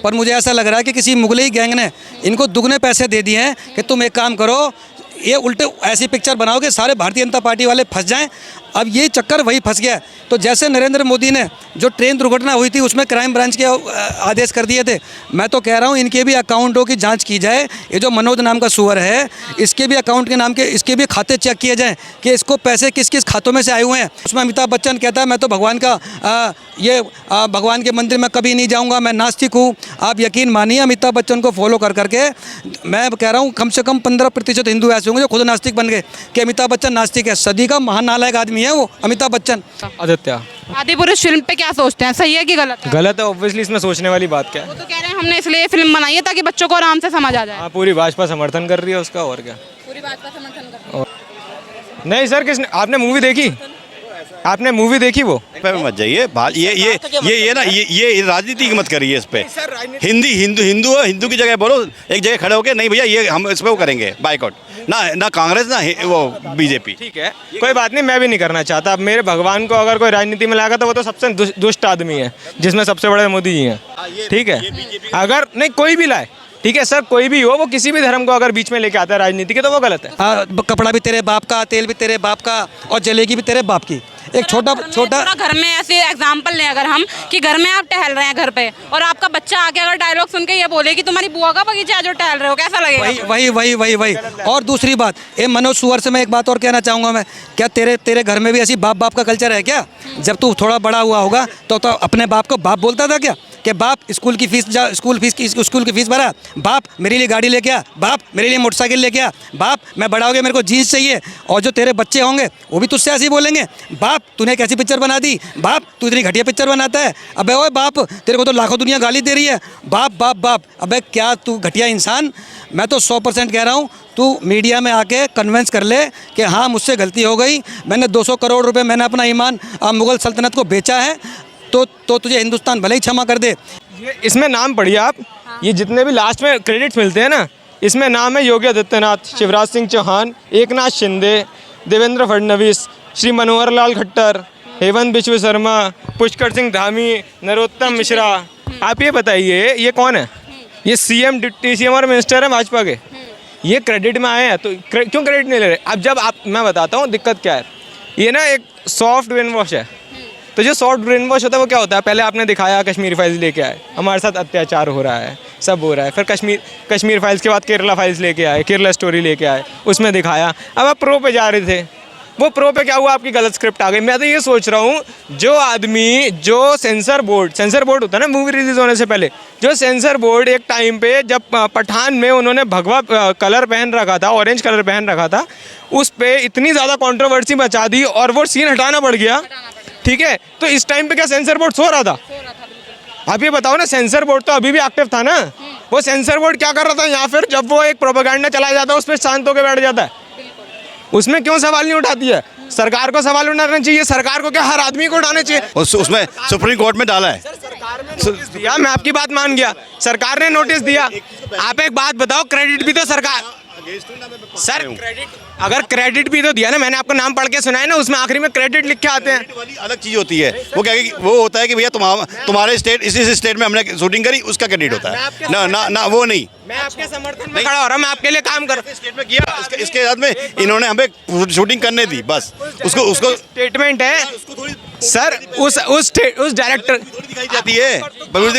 पर मुझे ऐसा लग रहा है कि किसी मुगलई गैंग ने इनको दुगने पैसे दे दिए हैं कि तुम एक काम करो, ये उल्टे ऐसी पिक्चर बनाओ कि सारे भारतीय जनता पार्टी वाले फंस जाएं। अब ये चक्कर वही फंस गया। तो जैसे नरेंद्र मोदी ने जो ट्रेन दुर्घटना हुई थी उसमें क्राइम ब्रांच के आदेश कर दिए थे, मैं तो कह रहा हूँ इनके भी अकाउंटों की जांच की जाए। ये जो मनोज नाम का सुअर है, इसके भी अकाउंट के नाम के इसके भी खाते चेक किए जाएँ कि इसको पैसे किस किस खातों में से आए हुए हैं। उसमें अमिताभ बच्चन कहता है मैं तो भगवान का भगवान के मंदिर में कभी नहीं जाऊँगा, मैं नास्तिक हूँ। आप यकीन मानिए अमिताभ बच्चन को फॉलो कर करके मैं कह रहा हूँ कम से कम 15% हिंदू ऐसे होंगे जो खुद नास्तिक बन गए कि अमिताभ बच्चन नास्तिक है। सदी का महान नालायक आदमी है वो अमिताभ बच्चन। आदित्य, आदिपुरुष फिल्म पे क्या सोचते हैं, सही है कि गलत है? गलत है ऑब्वियसली, इसमें सोचने वाली बात क्या वो है। तो कह रहे हैं हमने इसलिए फिल्म बनाई है ताकि बच्चों को आराम से समझ आ जाए। हाँ, पूरी भाजपा समर्थन कर रही है उसका, और क्या। पूरी बात का समर्थन करते हैं। नहीं सर, किसने, आपने मूवी देखी? आपने मूवी देखी वो? पे मत जाइए, ये ना ये राजनीति की मत करिए इस पे। हिंदू की जगह बोलो, एक जगह खड़े होके नहीं भैया ये हम इस पे वो करेंगे बाइकआउट, ना कांग्रेस ना वो बीजेपी। ठीक है, कोई बात नहीं, मैं भी नहीं करना चाहता। अब मेरे भगवान को अगर कोई राजनीति में लाएगा तो वो तो सबसे दुष्ट आदमी है, जिसमें सबसे बड़े मोदी जी हैं। ठीक है, अगर नहीं कोई भी लाए, ठीक है सर, कोई भी हो, वो किसी भी धर्म को अगर बीच में लेके आता है राजनीति के, तो वो गलत है। कपड़ा भी तेरे बाप का, तेल भी तेरे बाप का और जलेगी भी तेरे बाप की। एक छोटा घर में ऐसे एग्जाम्पल लें अगर हम कि घर में आप टहल रहे हैं घर पे और आपका बच्चा आके अगर डायलॉग सुन के ये बोले कि तुम्हारी बुआ का बगीचा है जो टहल रहे हो, कैसा लगेगा? वही। और दूसरी बात, ये मनोज सुअर से मैं एक बात और कहना चाहूँगा मैं, क्या तेरे घर में भी ऐसी बाप का कल्चर है क्या? जब तू थोड़ा बड़ा हुआ होगा तो अपने बाप को बाप बोलता था क्या कि बाप स्कूल की फीस भरा, बाप मेरे लिए गाड़ी लेके आ, बाप मेरे लिए मोटरसाइकिल लेके आ, बाप मैं बड़ा हो गया मेरे को जीन्स चाहिए। और जो तेरे बच्चे होंगे वो भी तुझसे ऐसे ही बोलेंगे, बाप तूने कैसी पिक्चर बना दी, बाप तू इतनी घटिया पिक्चर बनाता है, अबे ओए बाप तेरे को तो लाखों दुनिया गाली दे रही है, बाप। अबे क्या तू घटिया इंसान। मैं तो 100% कह रहा हूँ तू मीडिया में आके कन्विंस कर ले कि हाँ मुझसे गलती हो गई, मैंने 200 करोड़ रुपए मैंने अपना ईमान मुग़ल सल्तनत को बेचा है, तो तुझे हिंदुस्तान भले ही क्षमा कर दे। ये इसमें नाम पढ़िए आप, ये जितने भी लास्ट में क्रेडिट्स मिलते हैं ना, इसमें नाम है योगी आदित्यनाथ, शिवराज सिंह चौहान, एकनाथ शिंदे, देवेंद्र फडणवीस, श्री मनोहर लाल खट्टर, हेमंत बिश्व शर्मा, पुष्कर सिंह धामी, नरोत्तम मिश्रा। आप ये बताइए ये कौन है? ये सीएम, डिप्टी सीएम और मिनिस्टर है भाजपा के। ये क्रेडिट में आए हैं तो क्यों क्रेडिट नहीं ले रहे? अब जब मैं बताता हूँ दिक्कत क्या है। ये ना एक सॉफ्ट ब्रेन वॉश है। तो जो सॉफ्ट ब्रेन वॉश होता है वो क्या होता है? पहले आपने दिखाया कश्मीर फाइल्स लेके आए, हमारे साथ अत्याचार हो रहा है, सब हो रहा है। फिर कश्मीर फाइल्स के बाद केरला फाइल्स लेके आए, केरला स्टोरी लेके आए, उसमें दिखाया। अब आप प्रो पे जा रहे थे, वो प्रो पे क्या हुआ? आपकी गलत स्क्रिप्ट आ गई। मैं तो ये सोच रहा हूँ जो आदमी, जो सेंसर बोर्ड होता है ना मूवी रिलीज होने से पहले, जो सेंसर बोर्ड एक टाइम पे जब पठान में उन्होंने भगवा कलर पहन रखा था, ऑरेंज कलर पहन रखा था, उस पर इतनी ज़्यादा कंट्रोवर्सी मचा दी और वो सीन हटाना पड़ गया। ठीक है, तो इस टाइम पे क्या सेंसर बोर्ड सो रहा था? आप ये बताओ ना, सेंसर बोर्ड तो अभी भी एक्टिव था ना। वो सेंसर बोर्ड क्या कर रहा था? या फिर जब वो एक प्रोपेगेंडा चलाया जाता है उस पर शांत होकर बैठ जाता है। उसमें क्यों सवाल नहीं उठाती है? सरकार को सवाल उठाना चाहिए। सरकार को क्या हर आदमी को उठाना चाहिए? उसमें सुप्रीम कोर्ट में डाला है। दिया, मैं आपकी बात मान गया, सरकार ने नोटिस दिया। आप एक बात बताओ, क्रेडिट भी तो सरकार, सर क्रेडिट, अगर क्रेडिट भी तो दिया ना, मैंने आपको नाम पढ़ के सुनाया ना, उसमें आखिरी में क्रेडिट लिख के आते हैं। वाली अलग चीज होती है। वो क्या है, वो होता है कि भैया तुम्हारे स्टेट, इसी स्टेट में हमने शूटिंग करी, उसका क्रेडिट होता है ना वो नहीं। मैं आपके समर्थन में खड़ा हो रहा हूं, मैं आपके लिए काम कर स्टेट में किया, इसके बाद में इन्होंने हमें शूटिंग करने दी, बस उसको स्टेटमेंट है सर। उस डायरेक्टर दिखाई जाती है,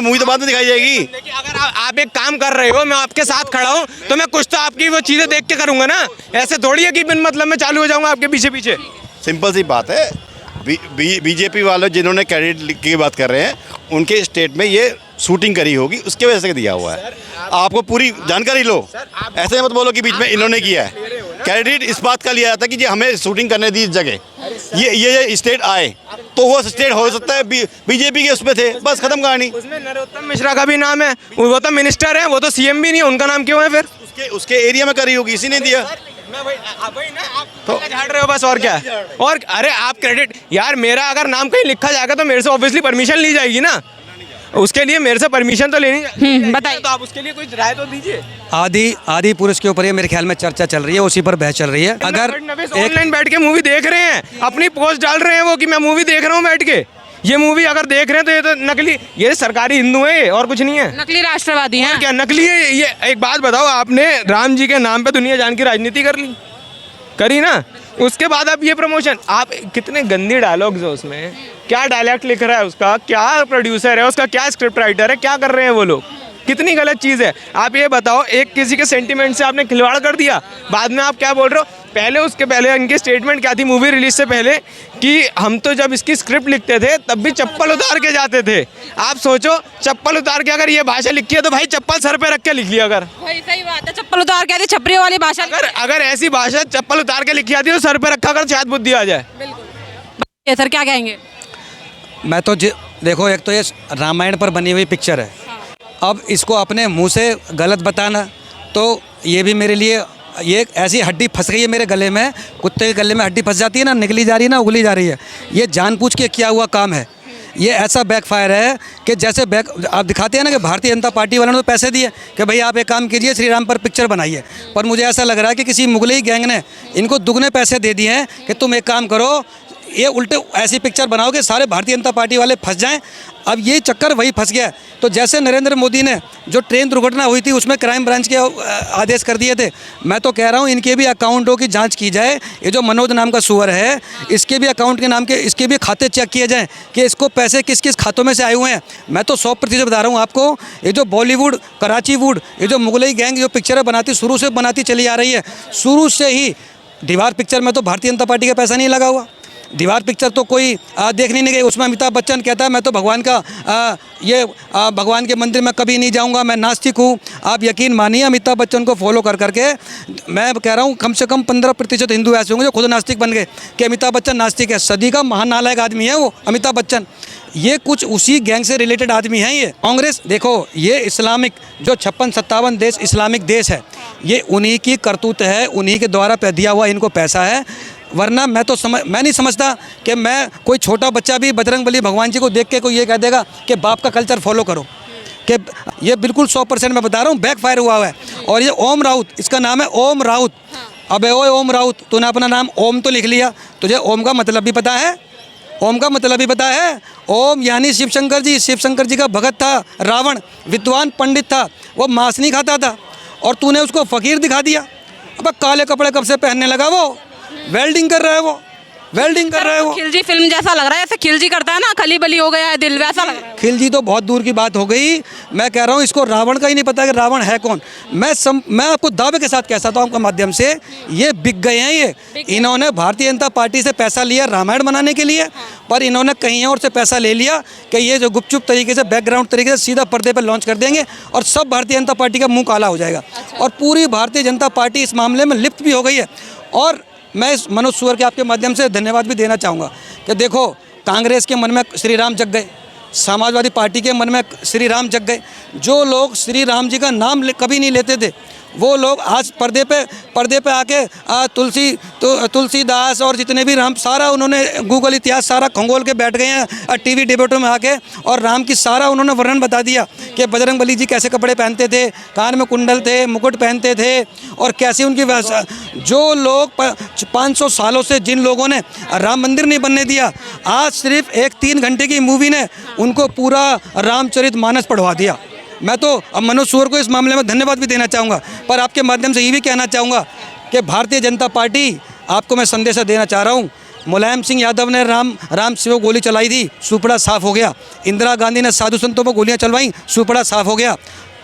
मूवी तो बाद में दिखाई जाएगी। अगर आप एक काम कर रहे हो, मैं आपके साथ खड़ा हूँ, तो मैं कुछ तो आपकी वो चीजें देख के करूंगा ना। ऐसे थोड़ी है कि बिन मतलब में चालू हो जाऊंगा आपके पीछे पीछे। सिंपल सी बात है, बीजेपी वाले जिन्होंने क्रेडिट की बात कर रहे हैं, उनके स्टेट में ये शूटिंग करी होगी, उसके वजह से दिया हुआ है। आपको पूरी जानकारी लो, ऐसे मत बोलो कि बीच में इन्होंने किया है। क्रेडिट इस बात का लिया जाता है कि जी हमें शूटिंग करने दी इस जगह, ये स्टेट आए, तो वो स्टेट हो सकता है बीजेपी के उसमें थे, बस खत्म कहानी। उसमें नरोत्तम मिश्रा का भी नाम है, वो तो मिनिस्टर है, वो तो सीएम भी नहीं है, उनका नाम क्यों है फिर? उसके एरिया में करी होगी, इसी ने दिया। वही ना, आप तो झाड़ रहे हो बस, और क्या है? और अरे आप क्रेडिट, यार मेरा अगर नाम कहीं लिखा जाएगा तो मेरे से ऑब्वियसली परमिशन ली जाएगी ना, उसके लिए मेरे से परमिशन तो लेनी बताइए। तो आप उसके लिए कोई राय तो दीजिए। आदि पुरुष के ऊपर ये मेरे ख्याल में चर्चा चल रही है, उसी पर बहस चल रही है। अगर ऑनलाइन बैठ के मूवी देख रहे हैं, अपनी पोस्ट डाल रहे हैं वो कि मैं मूवी देख रहा हूँ बैठ के, ये मूवी अगर देख रहे हैं तो ये तो नकली, ये सरकारी हिंदू है ये, और कुछ नहीं है। नकली राष्ट्रवादी हैं। क्या नकली है ये? एक बात बताओ, आपने राम जी के नाम पे दुनिया जान की राजनीति कर ली, करी ना, उसके बाद अब ये प्रमोशन, आप कितने गंदी डायलॉग्स है उसमें, क्या डायलॉग लिख रहा है उसका, क्या प्रोड्यूसर है उसका, क्या स्क्रिप्ट राइटर है, क्या कर रहे हैं वो लोग, कितनी गलत चीज़ है। आप ये बताओ, एक किसी के सेंटिमेंट से आपने खिलवाड़ कर दिया, बाद में आप क्या बोल रहे हो। पहले उसके पहले इनकी स्टेटमेंट क्या थी मूवी रिलीज से पहले, कि हम तो जब इसकी स्क्रिप्ट लिखते थे तब भी चप्पल उतार के जाते थे। आप सोचो, चप्पल उतार के अगर ये भाषा लिखी है तो भाई चप्पल सर पे रख के लिख लिया। अगर वही सही बात है, चप्पल उतार के आती छपरी वाली भाषा। अगर ऐसी भाषा चप्पल उतार के लिखी आती तो सर पे रखा कर, शायद बुद्धि आ जाए। बिल्कुल। सर क्या कहेंगे? मैं तो देखो, एक तो ये रामायण पर बनी हुई पिक्चर है, अब इसको अपने मुंह से गलत बताना, तो ये भी मेरे लिए, ये एक ऐसी हड्डी फंस गई है मेरे गले में, कुत्ते के गले में हड्डी फंस जाती है ना, निकली जा रही है ना, उगली जा रही है। ये जानबूझ के किया हुआ काम है। ये ऐसा बैकफायर है कि जैसे आप दिखाते हैं ना कि भारतीय जनता पार्टी वालों ने तो पैसे दिए कि भाई आप एक काम कीजिए, श्री राम पर पिक्चर बनाइए, पर मुझे ऐसा लग रहा है कि किसी मुगलई गैंग ने इनको दुगने पैसे दे दिए हैं कि तुम एक काम करो, ये उल्टे ऐसी पिक्चर बनाओगे सारे भारतीय जनता पार्टी वाले फंस जाएं। अब ये चक्कर वही फंस गया। तो जैसे नरेंद्र मोदी ने जो ट्रेन दुर्घटना हुई थी उसमें क्राइम ब्रांच के आदेश कर दिए थे, मैं तो कह रहा हूँ इनके भी अकाउंटों की जांच की जाए। ये जो मनोज नाम का सुअर है, इसके भी अकाउंट के नाम के, इसके भी खाते चेक किए जाएँ कि इसको पैसे किस किस खातों में से आए हुए हैं। मैं तो 100% बता रहा हूँ आपको, ये जो बॉलीवुड, कराची वुड, ये जो मुगलई गैंग जो पिक्चरें बनाती, शुरू से बनाती चली आ रही है, शुरू से ही दीवार पिक्चर में तो भारतीय जनता पार्टी का पैसा नहीं लगा हुआ। दीवार पिक्चर तो कोई देखने नहीं गई, उसमें अमिताभ बच्चन कहता है मैं तो भगवान का भगवान के मंदिर में कभी नहीं जाऊंगा, मैं नास्तिक हूँ। आप यकीन मानिए, अमिताभ बच्चन को फॉलो कर करके मैं कह रहा हूँ कम से कम 15% हिंदू ऐसे होंगे जो खुद नास्तिक बन गए कि अमिताभ बच्चन नास्तिक है। सदी का महान नालायक आदमी है वो अमिताभ बच्चन। ये कुछ उसी गैंग से रिलेटेड आदमी हैं। ये कांग्रेस देखो, ये इस्लामिक जो 56-57 देश इस्लामिक देश है, ये उन्हीं की करतूत है, उन्हीं के द्वारा दिया हुआ इनको पैसा है। वरना मैं नहीं समझता कि मैं कोई छोटा बच्चा भी बजरंगबली भगवान जी को देख के कोई ये कह देगा कि बाप का कल्चर फॉलो करो, कि ये बिल्कुल 100% मैं बता रहा हूँ बैकफायर हुआ है। और ये ओम राउत, इसका नाम है ओम राउत। अबे ओए ओम राउत, तूने अपना नाम ओम तो लिख लिया, तुझे ओम का मतलब भी पता है? ओम का मतलब भी पता है? ओम यानी शिव शंकर जी। शिव शंकर जी का भगत था रावण, विद्वान पंडित था, वो मांस नहीं खाता था, और तूने उसको फकीर दिखा दिया। अब काले कपड़े कब से पहनने लगा वो? वेल्डिंग कर रहा है वो, वेल्डिंग कर रहा है वो। खिलजी फिल्म जैसा लग रहा है, ऐसे खिलजी करता है ना, खली बली हो गया है दिल, वैसा लग रहा है। खिलजी तो बहुत दूर की बात हो गई। मैं कह रहा हूँ इसको रावण का ही नहीं पता कि रावण है कौन। मैं आपको दावे के साथ कह सकता हूँ आपके माध्यम से, ये बिक गए हैं। ये इन्होंने भारतीय जनता पार्टी से पैसा लिया रामायण बनाने के लिए, पर इन्होंने कहीं और से पैसा ले लिया कि ये जो गुपचुप तरीके से, बैकग्राउंड तरीके से सीधा पर्दे पर लॉन्च कर देंगे और सब भारतीय जनता पार्टी का मुँह काला हो जाएगा। और पूरी भारतीय जनता पार्टी इस मामले में लिप्त भी हो गई है। और मैं इस मनोज सुअर के आपके माध्यम से धन्यवाद भी देना चाहूँगा कि देखो, कांग्रेस के मन में श्री राम जग गए, समाजवादी पार्टी के मन में श्री राम जग गए। जो लोग श्री राम जी का नाम कभी नहीं लेते थे, वो लोग आज पर्दे पे आके तुलसीदास और जितने भी राम, सारा उन्होंने गूगल इतिहास सारा खंगोल के बैठ गए हैं टीवी डिबेटों में आके, और राम की सारा उन्होंने वर्णन बता दिया कि बजरंगबली जी कैसे कपड़े पहनते थे, कान में कुंडल थे, मुकुट पहनते थे, और कैसे उनकी जो लोग 500 सालों से जिन लोगों ने राम मंदिर नहीं बनने दिया, आज सिर्फ एक 3 घंटे की मूवी ने उनको पूरा रामचरितमानस पढ़वा दिया। मैं तो अब मनोज सुअर को इस मामले में धन्यवाद भी देना चाहूँगा, पर आपके माध्यम से ये भी कहना चाहूँगा कि भारतीय जनता पार्टी, आपको मैं संदेश देना चाह रहा हूँ, मुलायम सिंह यादव ने राम से वो गोली चलाई थी, सुपड़ा साफ हो गया। इंदिरा गांधी ने साधु संतों पर गोलियां चलवाई, सुपड़ा साफ हो गया।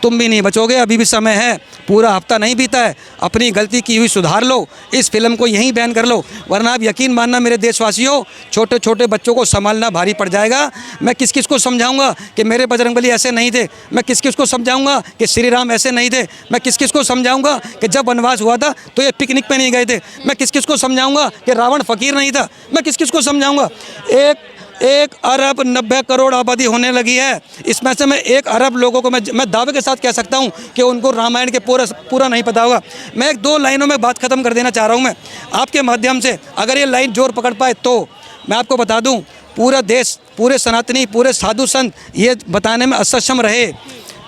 तुम भी नहीं बचोगे, अभी भी समय है, पूरा हफ्ता नहीं बीता है, अपनी गलती की हुई सुधार लो, इस फिल्म को यहीं बैन कर लो, वरना आप यकीन मानना मेरे देशवासियों, छोटे छोटे बच्चों को संभालना भारी पड़ जाएगा। मैं किस किस को समझाऊंगा कि मेरे बजरंगबली ऐसे नहीं थे, मैं किस किस को समझाऊंगा कि श्री राम ऐसे नहीं थे, मैं किस किस को समझाऊंगा कि जब वनवास हुआ था तो ये पिकनिक पे नहीं गए थे, मैं किस किस को समझाऊंगा कि रावण फकीर नहीं था, मैं किस किस को समझाऊंगा। 1 अरब 90 करोड़ आबादी होने लगी है, इसमें से मैं 1 अरब लोगों को मैं दावे के साथ कह सकता हूं कि उनको रामायण के पूरा नहीं पता होगा। मैं 1-2 लाइनों में बात ख़त्म कर देना चाह रहा हूं मैं आपके माध्यम से, अगर ये लाइन जोर पकड़ पाए तो मैं आपको बता दूं, पूरा देश, पूरे सनातनी, पूरे साधु संत ये बताने में असक्षम रहे।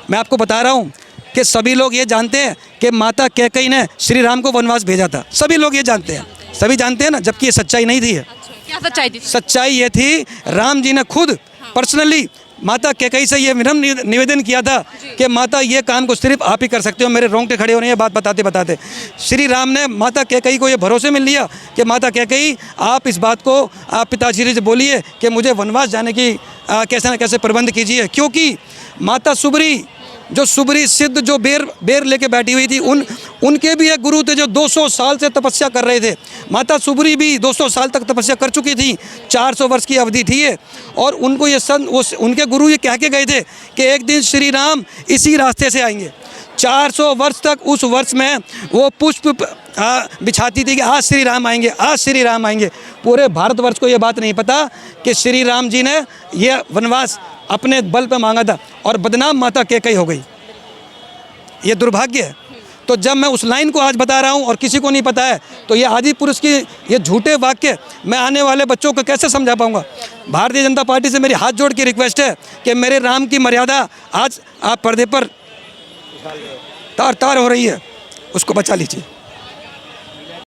मैं आपको बता रहा हूँ कि सभी लोग ये जानते हैं कि माता कैकेयी ने श्री राम को वनवास भेजा था, सभी लोग ये जानते हैं, सभी जानते हैं ना, जबकि ये सच्चाई नहीं थी है। क्या सच्चाई थी? सच्चाई ये थी, राम जी ने खुद पर्सनली माता कैकेयी से ये विनम्र निवेदन किया था कि माता ये काम को सिर्फ आप ही कर सकते हो। मेरे रोंगटे खड़े हो रहे हैं बात बताते बताते। श्री राम ने माता कैकेयी को ये भरोसे में लिया कि माता कैकेयी आप इस बात को आप पिताजी से बोलिए कि मुझे वनवास जाने की कैसे न कैसे प्रबंध कीजिए, क्योंकि माता सुबरी जो सुबरी सिद्ध जो बेर लेके बैठी हुई थी, उनके भी एक गुरु थे जो 200 साल से तपस्या कर रहे थे। माता सुबरी भी 200 साल तक तपस्या कर चुकी थी, 400 वर्ष की अवधि थी ये। और उनको ये उनके गुरु ये कह के गए थे कि एक दिन श्री राम इसी रास्ते से आएंगे। 400 वर्ष तक उस वर्ष में वो पुष्प बिछाती थी कि आज श्री राम आएंगे, आज श्री राम आएंगे। पूरे भारतवर्ष को ये बात नहीं पता कि श्री राम जी ने ये वनवास अपने बल पे मांगा था और बदनाम माता कैकेयी हो गई। ये दुर्भाग्य है। तो जब मैं उस लाइन को आज बता रहा हूँ और किसी को नहीं पता है, तो ये आदि पुरुष की ये झूठे वाक्य मैं आने वाले बच्चों को कैसे समझा पाऊँगा। भारतीय जनता पार्टी से मेरी हाथ जोड़ के रिक्वेस्ट है कि मेरे राम की मर्यादा आज आप पर्दे पर तार तार हो रही है, उसको बचा लीजिए।